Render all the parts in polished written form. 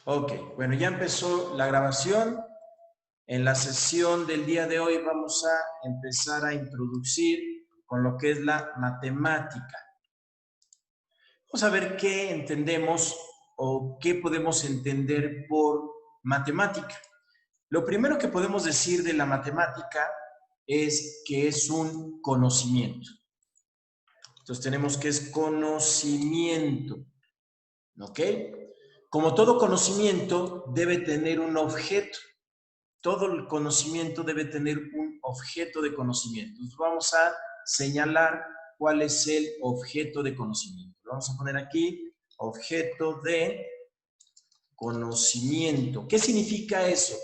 Ok, bueno, ya empezó la grabación. En la sesión del día de hoy vamos a empezar a introducir con lo que es la matemática. Vamos a ver qué entendemos o qué podemos entender por matemática. Lo primero que podemos decir de la matemática es que es un conocimiento. Entonces tenemos que es conocimiento, ¿ok? Como todo conocimiento debe tener un objeto. Todo el conocimiento debe tener un objeto de conocimiento. Entonces vamos a señalar cuál es el objeto de conocimiento. Vamos a poner aquí objeto de conocimiento. ¿Qué significa eso?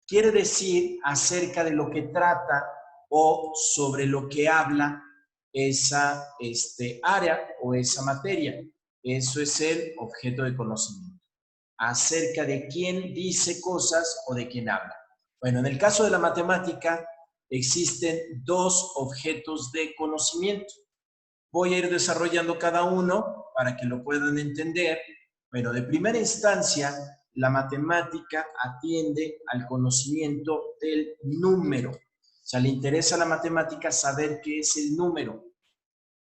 Quiere decir acerca de lo que trata o sobre lo que habla esa área o esa materia. Eso es el objeto de conocimiento. Acerca de quién dice cosas o de quién habla. Bueno, en el caso de la matemática existen dos objetos de conocimiento. Voy a ir desarrollando cada uno para que lo puedan entender. Bueno, de primera instancia, la matemática atiende al conocimiento del número. O sea, le interesa a la matemática saber qué es el número.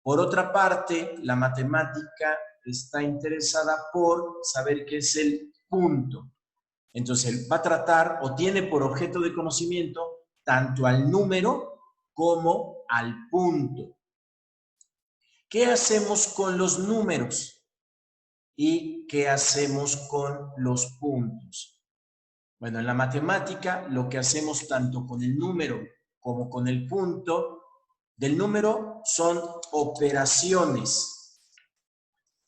Por otra parte, la matemática está interesada por saber qué es el punto. Entonces, va a tratar o tiene por objeto de conocimiento tanto al número como al punto. ¿Qué hacemos con los números? ¿Y qué hacemos con los puntos? Bueno, en la matemática lo que hacemos tanto con el número como con el punto del número son operaciones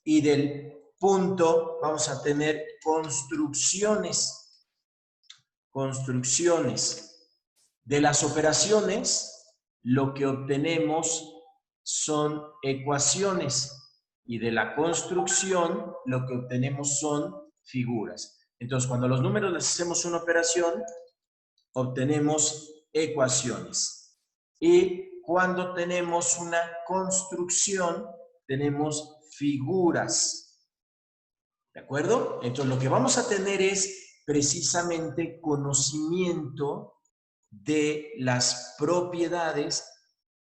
y del punto vamos a tener construcciones. De las operaciones, lo que obtenemos son ecuaciones y de la construcción, lo que obtenemos son figuras. Entonces, cuando a los números les hacemos una operación, obtenemos ecuaciones. Y cuando tenemos una construcción, tenemos figuras. ¿De acuerdo? Entonces, lo que vamos a tener es precisamente conocimiento de las propiedades,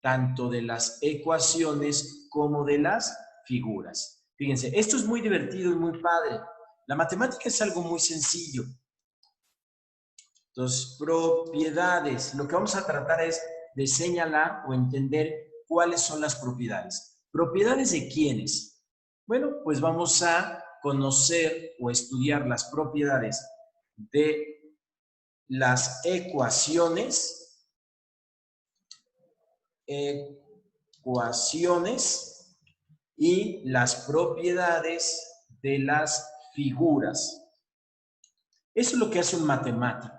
tanto de las ecuaciones como de las figuras. Fíjense, esto es muy divertido y muy padre. La matemática es algo muy sencillo. Entonces, propiedades. Lo que vamos a tratar es de señalar o entender cuáles son las propiedades. ¿Propiedades de quiénes? Bueno, pues vamos a conocer o estudiar las propiedades de las ecuaciones, y las propiedades de las figuras. Eso es lo que hace un matemático.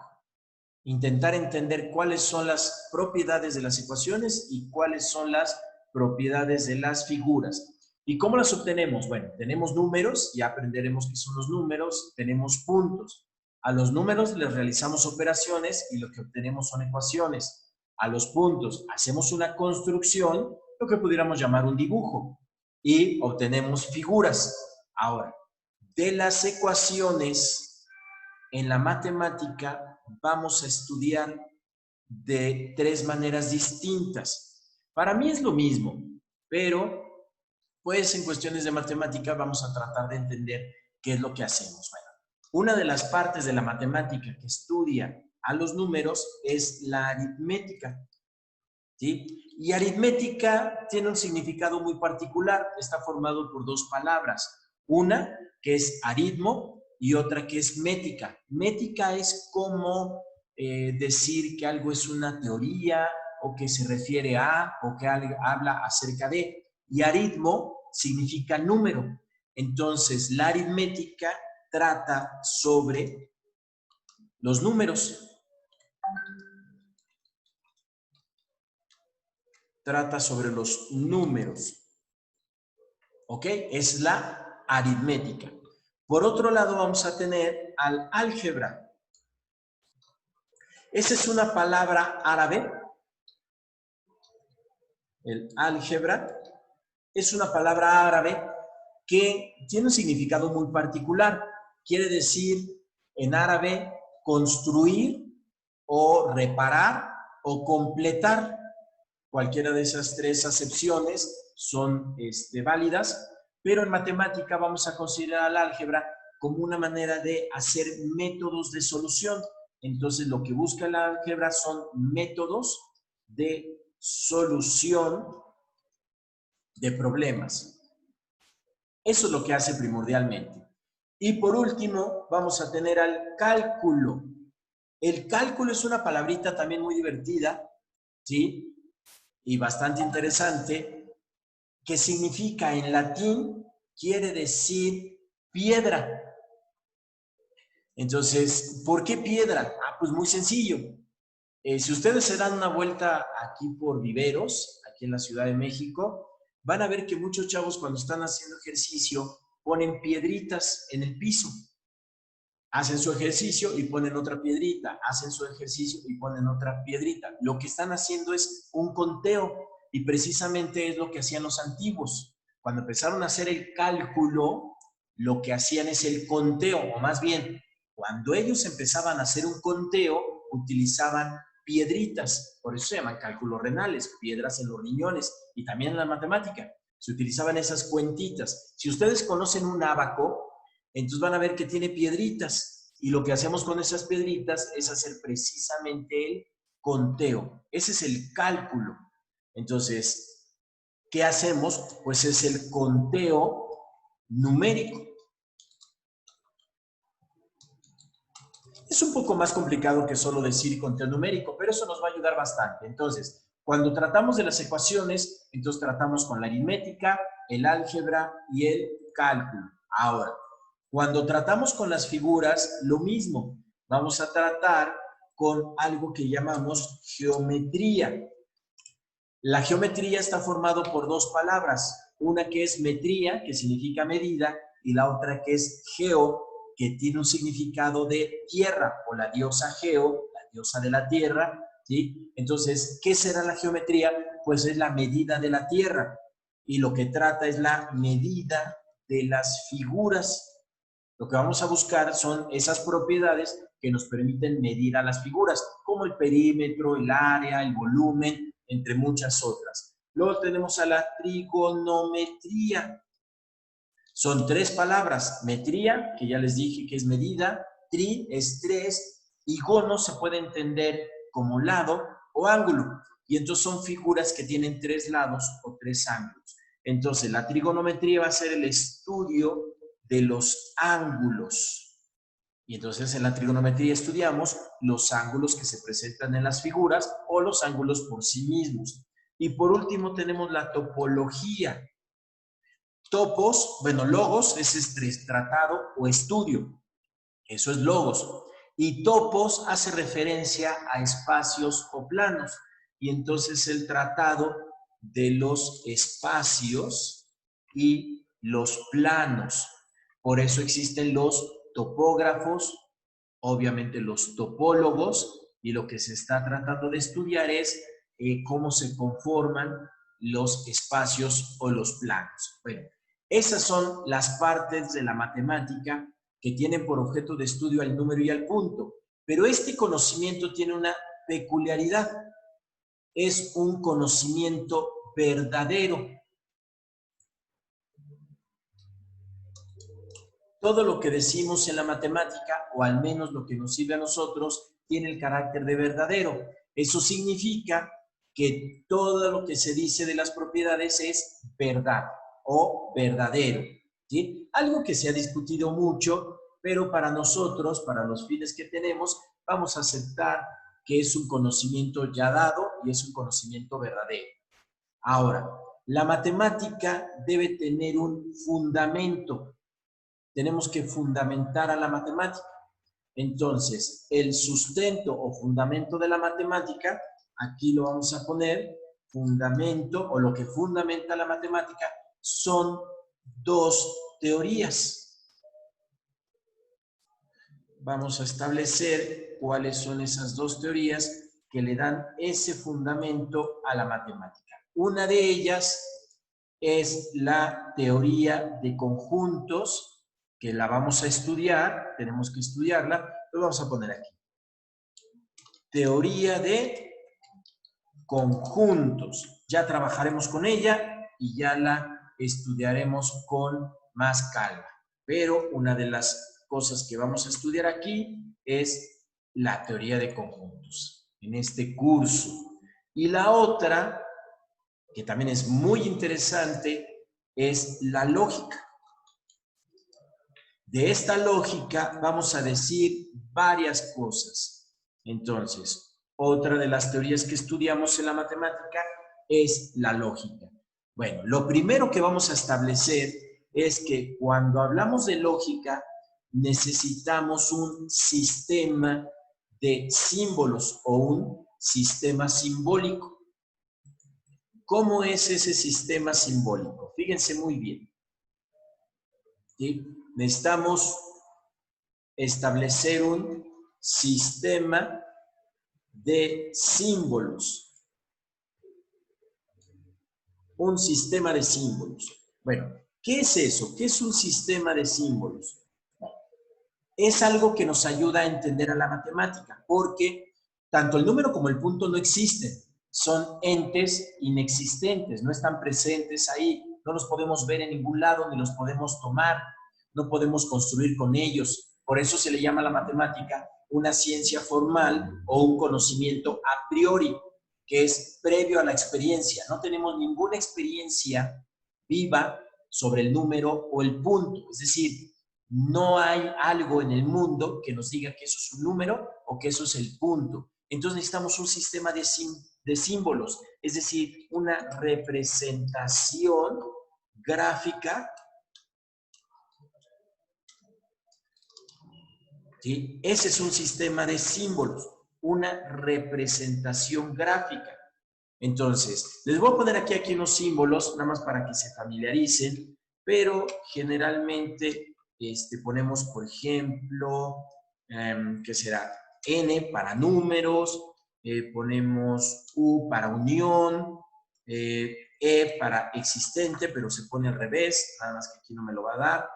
Intentar entender cuáles son las propiedades de las ecuaciones y cuáles son las propiedades de las figuras. ¿Y cómo las obtenemos? Bueno, tenemos números, ya aprenderemos qué son los números, tenemos puntos. A los números les realizamos operaciones y lo que obtenemos son ecuaciones. A los puntos hacemos una construcción, lo que pudiéramos llamar un dibujo, y obtenemos figuras. Ahora, de las ecuaciones en la matemática vamos a estudiar de tres maneras distintas. Para mí es lo mismo, pero pues en cuestiones de matemática vamos a tratar de entender qué es lo que hacemos. Bueno, una de las partes de la matemática que estudia a los números es la aritmética, ¿sí? Y aritmética tiene un significado muy particular, está formado por dos palabras, una que es aritmo y otra que es mética. Mética es como decir que algo es una teoría o que se refiere a o que habla acerca de. Y aritmo significa número. Entonces, la aritmética trata sobre los números. Trata sobre los números. ¿Ok? Es la aritmética. Por otro lado, vamos a tener al álgebra. Esa es una palabra árabe. El álgebra es una palabra árabe que tiene un significado muy particular. quiere decir en árabe construir o reparar o completar. Cualquiera de esas tres acepciones son válidas, pero en matemática vamos a considerar el álgebra como una manera de hacer métodos de solución. Entonces, lo que busca el álgebra son métodos de solución de problemas. Eso es lo que hace primordialmente. Y por último, vamos a tener al cálculo. El cálculo es una palabrita también muy divertida, ¿sí? Y bastante interesante, que significa en latín, quiere decir piedra. Entonces, ¿por qué piedra? Pues muy sencillo. Si ustedes se dan una vuelta aquí por Viveros, aquí en la Ciudad de México, van a ver que muchos chavos cuando están haciendo ejercicio ponen piedritas en el piso. Hacen su ejercicio y ponen otra piedrita, hacen su ejercicio y ponen otra piedrita. Lo que están haciendo es un conteo y precisamente es lo que hacían los antiguos. Cuando empezaron a hacer el cálculo, lo que hacían es el conteo, o más bien, cuando ellos empezaban a hacer un conteo, utilizaban piedritas, por eso se llaman cálculos renales, piedras en los riñones, y también en la matemática. Se utilizaban esas cuentitas. Si ustedes conocen un ábaco, entonces van a ver que tiene piedritas y lo que hacemos con esas piedritas es hacer precisamente el conteo. Ese es el cálculo. Entonces, ¿qué hacemos? Pues es el conteo numérico. Es un poco más complicado que solo decir conteo numérico, pero eso nos va a ayudar bastante. Entonces, cuando tratamos de las ecuaciones, entonces tratamos con la aritmética, el álgebra y el cálculo. Ahora, cuando tratamos con las figuras, lo mismo. Vamos a tratar con algo que llamamos geometría. La geometría está formado por dos palabras. Una que es metría, que significa medida, y la otra que es geo, que tiene un significado de tierra, o la diosa Geo, la diosa de la tierra, ¿sí? Entonces, ¿qué será la geometría? Pues es la medida de la tierra. Y lo que trata es la medida de las figuras. Lo que vamos a buscar son esas propiedades que nos permiten medir a las figuras, como el perímetro, el área, el volumen, entre muchas otras. Luego tenemos a la trigonometría. Son tres palabras. Metría, que ya les dije que es medida, tri es tres, y gono se puede entender como lado o ángulo. Y entonces son figuras que tienen tres lados o tres ángulos. Entonces la trigonometría va a ser el estudio de los ángulos. Y entonces en la trigonometría estudiamos los ángulos que se presentan en las figuras o los ángulos por sí mismos. Y por último tenemos la topología. Topos, bueno, logos es tratado o estudio. Eso es logos. Y topos hace referencia a espacios o planos. Y entonces el tratado de los espacios y los planos. Por eso existen los topógrafos, obviamente los topólogos, y lo que se está tratando de estudiar es cómo se conforman los espacios o los planos. Bueno, esas son las partes de la matemática que tienen por objeto de estudio al número y al punto. Pero este conocimiento tiene una peculiaridad. Es un conocimiento verdadero. Todo lo que decimos en la matemática, o al menos lo que nos sirve a nosotros, tiene el carácter de verdadero. Eso significa que todo lo que se dice de las propiedades es verdad o verdadero, ¿sí? Algo que se ha discutido mucho, pero para nosotros, para los fines que tenemos, vamos a aceptar que es un conocimiento ya dado y es un conocimiento verdadero. Ahora, la matemática debe tener un fundamento. Tenemos que fundamentar a la matemática. Entonces, el sustento o fundamento de la matemática, aquí lo vamos a poner, fundamento o lo que fundamenta la matemática son dos teorías. Vamos a establecer cuáles son esas dos teorías que le dan ese fundamento a la matemática. Una de ellas es la teoría de conjuntos que la vamos a estudiar, tenemos que estudiarla, lo vamos a poner aquí. Teoría de conjuntos. Ya trabajaremos con ella y ya la estudiaremos con más calma. Pero una de las cosas que vamos a estudiar aquí es la teoría de conjuntos en este curso. Y la otra, que también es muy interesante, es la lógica. De esta lógica vamos a decir varias cosas. Entonces, otra de las teorías que estudiamos en la matemática es la lógica. Bueno, lo primero que vamos a establecer es que cuando hablamos de lógica necesitamos un sistema de símbolos o un sistema simbólico. ¿Cómo es ese sistema simbólico? Fíjense muy bien. ¿Sí? Necesitamos establecer un sistema de símbolos. Un sistema de símbolos. Bueno, ¿qué es eso? ¿Qué es un sistema de símbolos? Es algo que nos ayuda a entender a la matemática, porque tanto el número como el punto no existen. Son entes inexistentes, no están presentes ahí, no los podemos ver en ningún lado, ni los podemos tomar, no podemos construir con ellos. Por eso se le llama a la matemática una ciencia formal o un conocimiento a priori, que es previo a la experiencia. No tenemos ninguna experiencia viva sobre el número o el punto. Es decir, no hay algo en el mundo que nos diga que eso es un número o que eso es el punto. Entonces necesitamos un sistema de símbolos, es decir, una representación gráfica. ¿Sí? Ese es un sistema de símbolos, una representación gráfica. Entonces, les voy a poner aquí unos símbolos, nada más para que se familiaricen, pero generalmente ponemos, por ejemplo, ¿qué será? N para números, ponemos U para unión, E para existente, pero se pone al revés, nada más que aquí no me lo va a dar.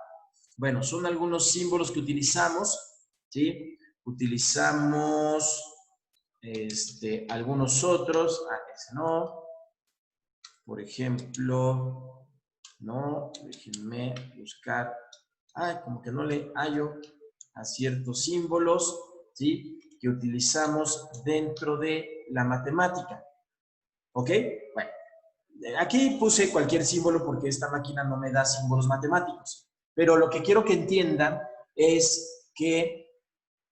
Bueno, son algunos símbolos que utilizamos, ¿sí? Utilizamos algunos otros, ese no, por ejemplo, no, déjenme buscar, como que no le hallo a ciertos símbolos, ¿sí? Que utilizamos dentro de la matemática, ¿ok? Bueno, aquí puse cualquier símbolo porque esta máquina no me da símbolos matemáticos, pero lo que quiero que entiendan es que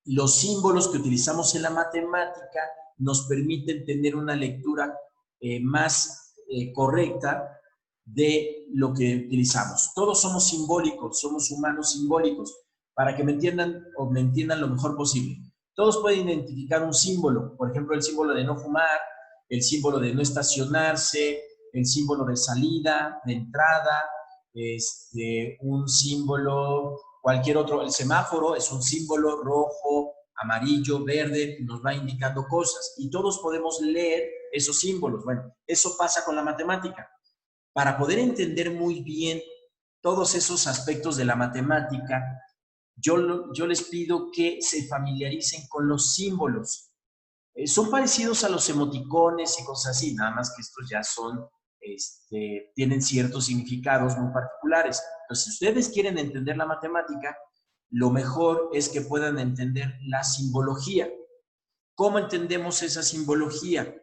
los símbolos que utilizamos en la matemática nos permiten tener una lectura más correcta de lo que utilizamos. Todos somos simbólicos, somos humanos simbólicos, para que me entiendan o me entiendan lo mejor posible. Todos pueden identificar un símbolo, por ejemplo, el símbolo de no fumar, el símbolo de no estacionarse, el símbolo de salida, de entrada, un símbolo, cualquier otro, el semáforo es un símbolo rojo, amarillo, verde, nos va indicando cosas y todos podemos leer esos símbolos. Bueno, eso pasa con la matemática. Para poder entender muy bien todos esos aspectos de la matemática, yo les pido que se familiaricen con los símbolos. Son parecidos a los emoticones y cosas así, nada más que estos ya son, tienen ciertos significados muy particulares. Entonces, si ustedes quieren entender la matemática, lo mejor es que puedan entender la simbología. ¿Cómo entendemos esa simbología?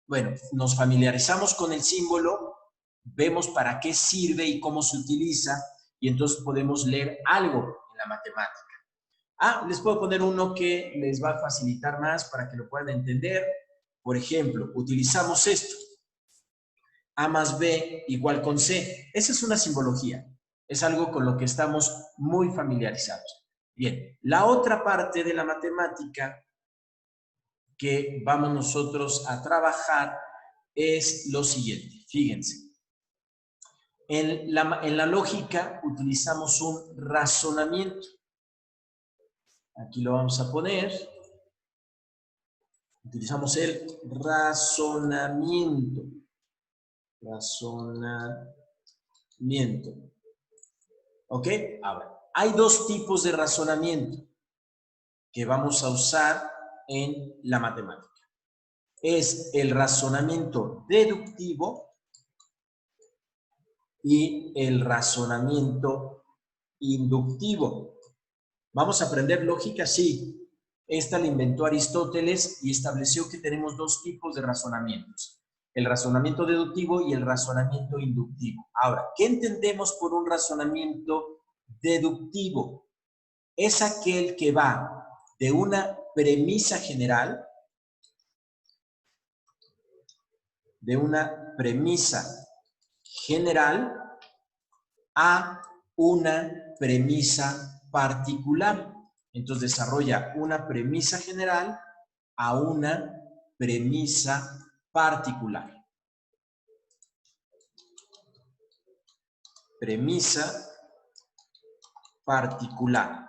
Bueno, nos familiarizamos con el símbolo, vemos para qué sirve y cómo se utiliza, y entonces podemos leer algo en la matemática. Les puedo poner uno que les va a facilitar más para que lo puedan entender. Por ejemplo, utilizamos esto. A más B igual con C. Esa es una simbología. Es algo con lo que estamos muy familiarizados. Bien, la otra parte de la matemática que vamos nosotros a trabajar es lo siguiente. Fíjense. En la lógica utilizamos un razonamiento. Aquí lo vamos a poner. Utilizamos el razonamiento. Razonamiento. ¿Ok? Ahora, Hay dos tipos de razonamiento que vamos a usar en la matemática. Es el razonamiento deductivo y el razonamiento inductivo. ¿Vamos a aprender lógica? Sí. Esta la inventó Aristóteles y estableció que tenemos dos tipos de razonamientos. El razonamiento deductivo y el razonamiento inductivo. Ahora, ¿qué entendemos por un razonamiento deductivo? Es aquel que va de una premisa general, a una premisa particular. Entonces desarrolla una premisa general a una premisa particular. Premisa particular.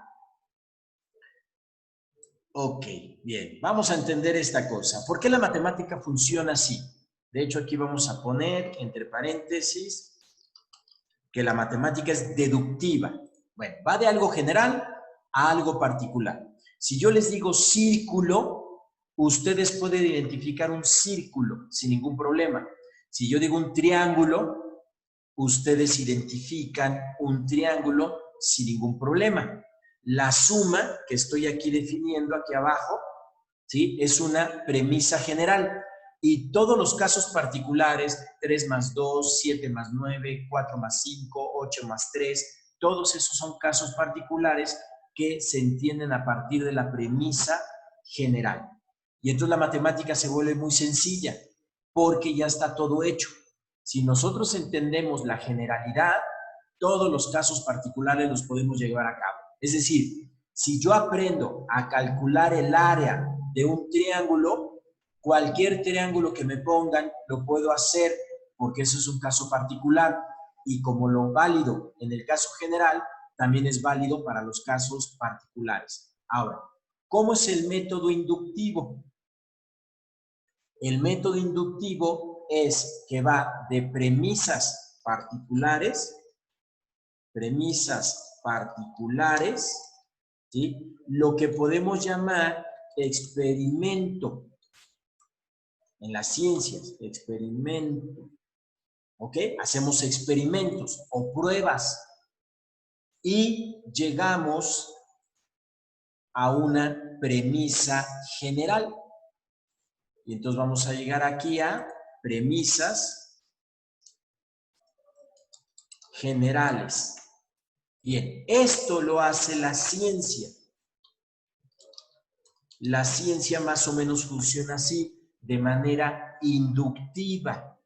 Ok, bien. Vamos a entender esta cosa. ¿Por qué la matemática funciona así? De hecho, aquí vamos a poner entre paréntesis que la matemática es deductiva. Bueno, va de algo general a algo particular. Si yo les digo círculo, ustedes pueden identificar un círculo sin ningún problema. Si yo digo un triángulo, ustedes identifican un triángulo sin ningún problema. La suma que estoy aquí definiendo aquí abajo, ¿sí? Es una premisa general. Y todos los casos particulares, 3 más 2, 7 más 9, 4 más 5, 8 más 3, todos esos son casos particulares que se entienden a partir de la premisa general. Y entonces la matemática se vuelve muy sencilla porque ya está todo hecho. Si nosotros entendemos la generalidad, todos los casos particulares los podemos llevar a cabo. Es decir, si yo aprendo a calcular el área de un triángulo, cualquier triángulo que me pongan lo puedo hacer porque eso es un caso particular y como lo válido en el caso general, también es válido para los casos particulares. Ahora, ¿cómo es el método inductivo? El método inductivo es que va de premisas particulares, ¿sí? Lo que podemos llamar experimento en las ciencias, experimento, ¿ok? Hacemos experimentos o pruebas y llegamos a una premisa general. Y entonces vamos a llegar aquí a premisas generales. Bien, esto lo hace la ciencia. La ciencia más o menos funciona así, de manera inductiva.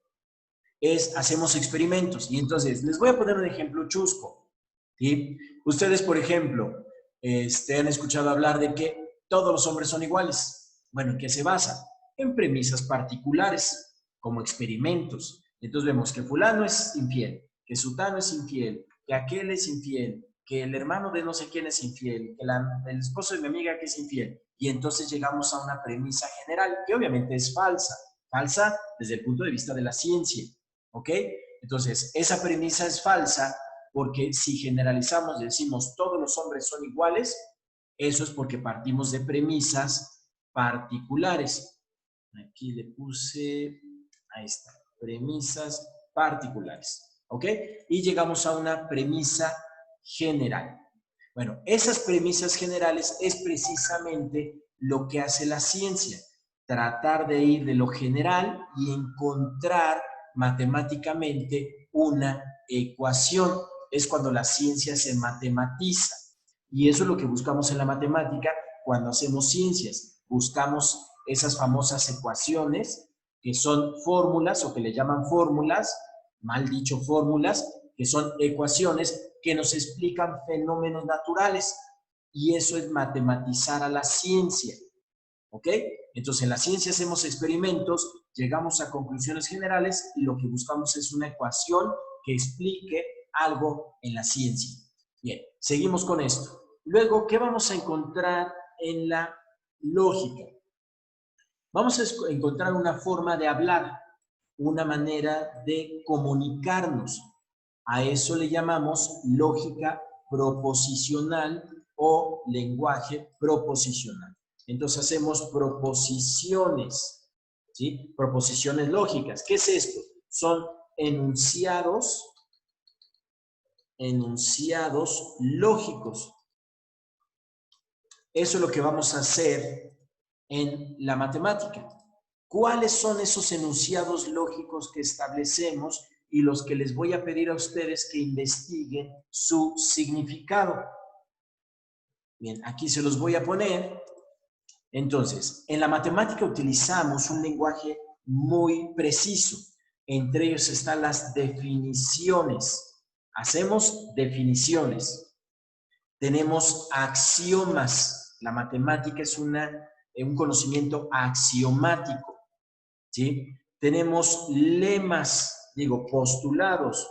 Hacemos experimentos. Y entonces, les voy a poner un ejemplo chusco. ¿Sí? Ustedes, por ejemplo, han escuchado hablar de que todos los hombres son iguales. Bueno, ¿en qué se basa? En premisas particulares, como experimentos. Entonces vemos que fulano es infiel, que sutano es infiel, que aquel es infiel, que el hermano de no sé quién es infiel, que el esposo de mi amiga que es infiel. Y entonces llegamos a una premisa general, que obviamente es falsa. Falsa desde el punto de vista de la ciencia. ¿Ok? Entonces, esa premisa es falsa porque si generalizamos y decimos todos los hombres son iguales, eso es porque partimos de premisas particulares. Aquí le puse, ahí está, premisas particulares. ¿Ok? Y llegamos a una premisa general. Bueno, esas premisas generales es precisamente lo que hace la ciencia. Tratar de ir de lo general y encontrar matemáticamente una ecuación. Es cuando la ciencia se matematiza. Y eso es lo que buscamos en la matemática cuando hacemos ciencias. Buscamos esas famosas ecuaciones que son fórmulas o que le llaman fórmulas, mal dicho fórmulas, que son ecuaciones que nos explican fenómenos naturales. Y eso es matematizar a la ciencia. ¿Ok? Entonces, en la ciencia hacemos experimentos, llegamos a conclusiones generales y lo que buscamos es una ecuación que explique algo en la ciencia. Bien, seguimos con esto. Luego, ¿qué vamos a encontrar en la lógica? Vamos a encontrar una forma de hablar, una manera de comunicarnos. A eso le llamamos lógica proposicional o lenguaje proposicional. Entonces hacemos proposiciones, ¿sí? Proposiciones lógicas. ¿Qué es esto? Son enunciados lógicos. Eso es lo que vamos a hacer en la matemática. ¿Cuáles son esos enunciados lógicos que establecemos y los que les voy a pedir a ustedes que investiguen su significado? Bien, aquí se los voy a poner. Entonces, en la matemática utilizamos un lenguaje muy preciso. Entre ellos están las definiciones. Hacemos definiciones. Tenemos axiomas. La matemática es un conocimiento axiomático, ¿sí? Tenemos lemas, digo, postulados.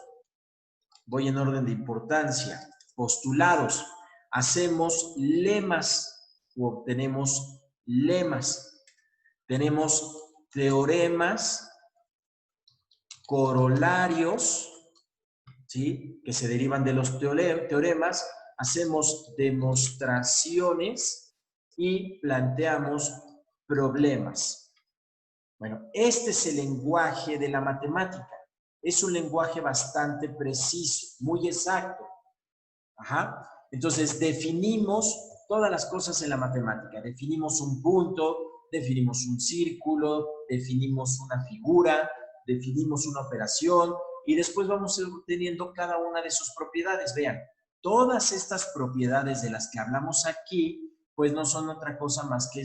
Voy en orden de importancia. Postulados. Hacemos lemas o obtenemos lemas. Tenemos teoremas, corolarios, ¿sí? Que se derivan de los teoremas. Hacemos demostraciones y planteamos problemas. Bueno, este es el lenguaje de la matemática. Es un lenguaje bastante preciso, muy exacto. Ajá. Entonces, definimos todas las cosas en la matemática. Definimos un punto, definimos un círculo, definimos una figura, definimos una operación y después vamos obteniendo cada una de sus propiedades. Vean, todas estas propiedades de las que hablamos aquí, pues no son otra cosa más que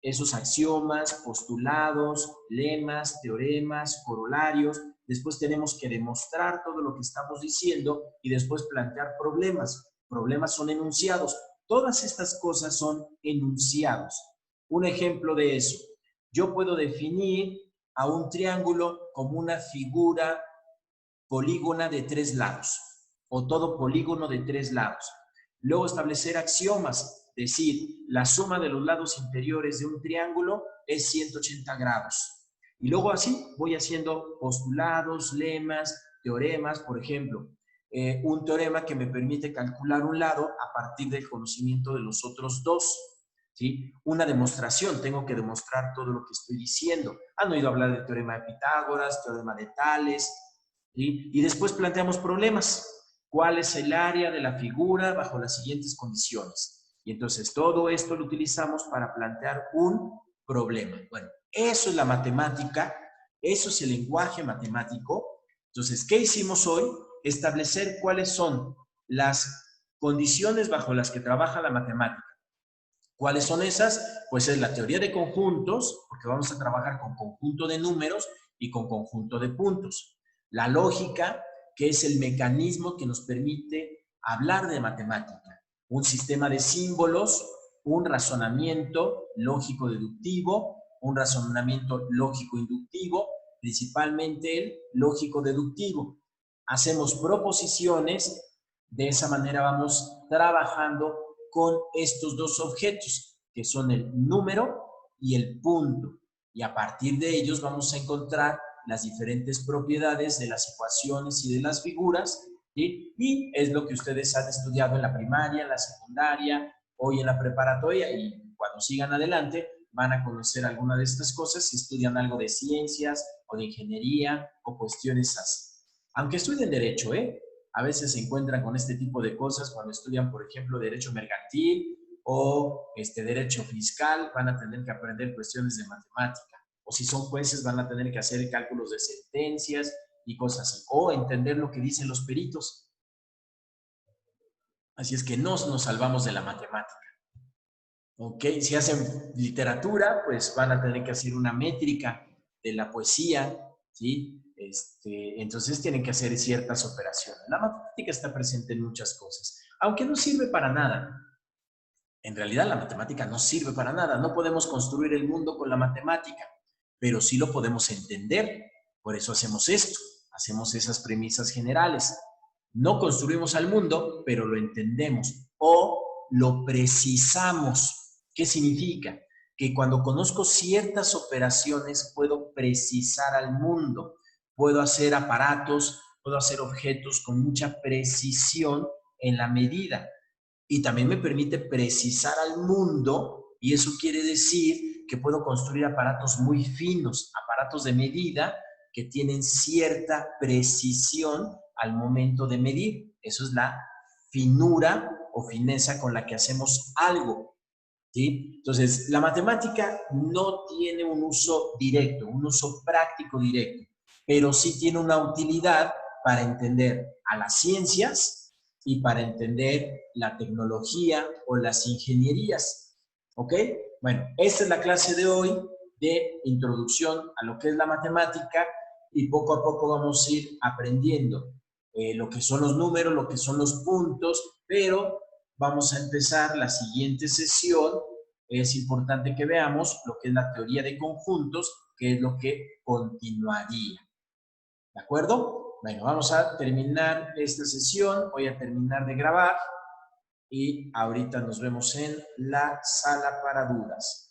esos axiomas, postulados, lemas, teoremas, corolarios. Después tenemos que demostrar todo lo que estamos diciendo y después plantear problemas. Problemas son enunciados. Todas estas cosas son enunciados. Un ejemplo de eso. Yo puedo definir a un triángulo como una figura polígona de 3 lados o todo polígono de 3 lados. Luego establecer axiomas, decir, la suma de los lados interiores de un triángulo es 180 grados. Y luego así voy haciendo postulados, lemas, teoremas, por ejemplo. Un teorema que me permite calcular un lado a partir del conocimiento de los otros dos. ¿Sí? Una demostración, tengo que demostrar todo lo que estoy diciendo. Han oído hablar del teorema de Pitágoras, teorema de Tales, ¿sí? Y después planteamos problemas. ¿Cuál es el área de la figura bajo las siguientes condiciones? Y entonces todo esto lo utilizamos para plantear un problema. Bueno, eso es la matemática, eso es el lenguaje matemático. Entonces, ¿qué hicimos hoy? Establecer cuáles son las condiciones bajo las que trabaja la matemática. ¿Cuáles son esas? Pues es la teoría de conjuntos, porque vamos a trabajar con conjunto de números y con conjunto de puntos. La lógica, que es el mecanismo que nos permite hablar de matemática. Un sistema de símbolos, un razonamiento lógico-deductivo, un razonamiento lógico-inductivo, principalmente el lógico-deductivo. Hacemos proposiciones, de esa manera vamos trabajando con estos dos objetos, que son el número y el punto. Y a partir de ellos vamos a encontrar las diferentes propiedades de las ecuaciones y de las figuras, ¿sí? Y es lo que ustedes han estudiado en la primaria, en la secundaria, hoy en la preparatoria, y cuando sigan adelante van a conocer alguna de estas cosas si estudian algo de ciencias o de ingeniería o cuestiones así. Aunque estudien derecho, a veces se encuentran con este tipo de cosas cuando estudian, por ejemplo, derecho mercantil o derecho fiscal, van a tener que aprender cuestiones de matemática. O si son jueces, van a tener que hacer cálculos de sentencias y cosas así. O entender lo que dicen los peritos. Así es que no nos salvamos de la matemática. ¿Ok? Si hacen literatura, pues van a tener que hacer una métrica de la poesía, ¿sí? Entonces tienen que hacer ciertas operaciones. La matemática está presente en muchas cosas, aunque no sirve para nada. En realidad la matemática no sirve para nada. No podemos construir el mundo con la matemática, pero sí lo podemos entender. Por eso hacemos esto, hacemos esas premisas generales. No construimos al mundo, pero lo entendemos o lo precisamos. ¿Qué significa? Que cuando conozco ciertas operaciones puedo precisar al mundo. Puedo hacer aparatos, puedo hacer objetos con mucha precisión en la medida. Y también me permite precisar al mundo, y eso quiere decir que puedo construir aparatos muy finos, aparatos de medida que tienen cierta precisión al momento de medir. Eso es la finura o fineza con la que hacemos algo, ¿sí? Entonces, la matemática no tiene un uso directo, un uso práctico directo, pero sí tiene una utilidad para entender a las ciencias y para entender la tecnología o las ingenierías, ¿ok? Bueno, esta es la clase de hoy de introducción a lo que es la matemática y poco a poco vamos a ir aprendiendo lo que son los números, lo que son los puntos, pero vamos a empezar la siguiente sesión. Es importante que veamos lo que es la teoría de conjuntos, que es lo que continuaría. ¿De acuerdo? Bueno, vamos a terminar esta sesión. Voy a terminar de grabar y ahorita nos vemos en la sala para dudas.